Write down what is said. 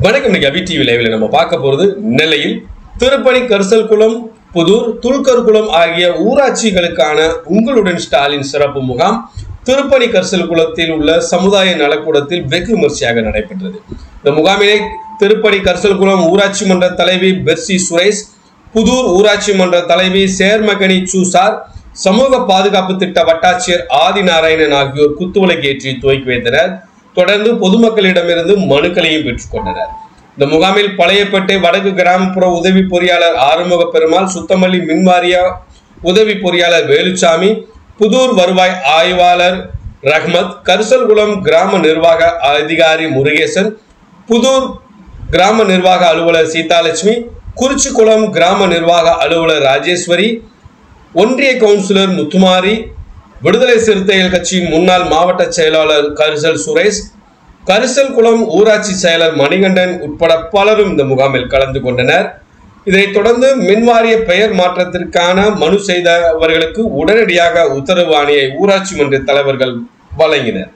வணக்கம். இன்னைக்கு அபி டிவி லைவ்ல நம்ம பார்க்க போறது நெல்லையில் திருப்பணி, கரிசல்குளம், புதூர், துல்கர்குளம் ஆகிய ஊராட்சிகளுக்கான உங்களுடன் ஸ்டாலின் சிறப்பு முகாம் திருப்பணி கரிசல்குளத்தில் உள்ள சமுதாய நலக்கூடத்தில் வெகு விமர்சையாக நடைபெற்றது. இந்த முகாமினை திருப்பணி கரிசல்குளம் ஊராட்சி மன்ற தலைவி பெர்சி சுரேஷ், புதூர் ஊராட்சி மன்ற தலைவி சேர்மகனி சூசார், சமூக பாதுகாப்பு திட்ட வட்டாட்சியர் ஆதிநாராயணன் ஆகியோர் குத்துவிளக்கு ஏற்றி துவக்கி வைத்தனர். தொடர்ந்து பொதுமக்களிடமிருந்து மனுக்களையும் பெற்றுக்கொண்டனர். இந்த முகாமில் பழையப்பேட்டை வடக்கு கிராமப்புற உதவி பொறியாளர் ஆறுமுக பெருமாள், சுத்தமல்லி மின்வாரிய உதவி பொறியாளர் வேலுச்சாமி, புதூர் வருவாய் ஆய்வாளர் ரஹ்மத், கரிசல்குளம் கிராம நிர்வாக அதிகாரி முருகேசன், புதூர் கிராம நிர்வாக அலுவலர் சீதாலட்சுமி, குறிச்சிக்குளம் கிராம நிர்வாக அலுவலர் ராஜேஸ்வரி, ஒன்றிய கவுன்சிலர் முத்துமாரி, விடுதலை சிறுத்தைகள் கட்சியின் முன்னாள் மாவட்ட செயலாளர் கரிசல் சுரேஷ், கரிசல்குளம் ஊராட்சி செயலர் மணிகண்டன் உட்பட பலரும் இந்த முகாமில் கலந்து கொண்டனர். இதைத் தொடர்ந்து மின்வாரிய பெயர் மாற்றத்திற்கான மனு செய்தவர்களுக்கு உடனடியாக உத்தரவு ஆணையை ஊராட்சி மன்ற தலைவர்கள் வழங்கினர்.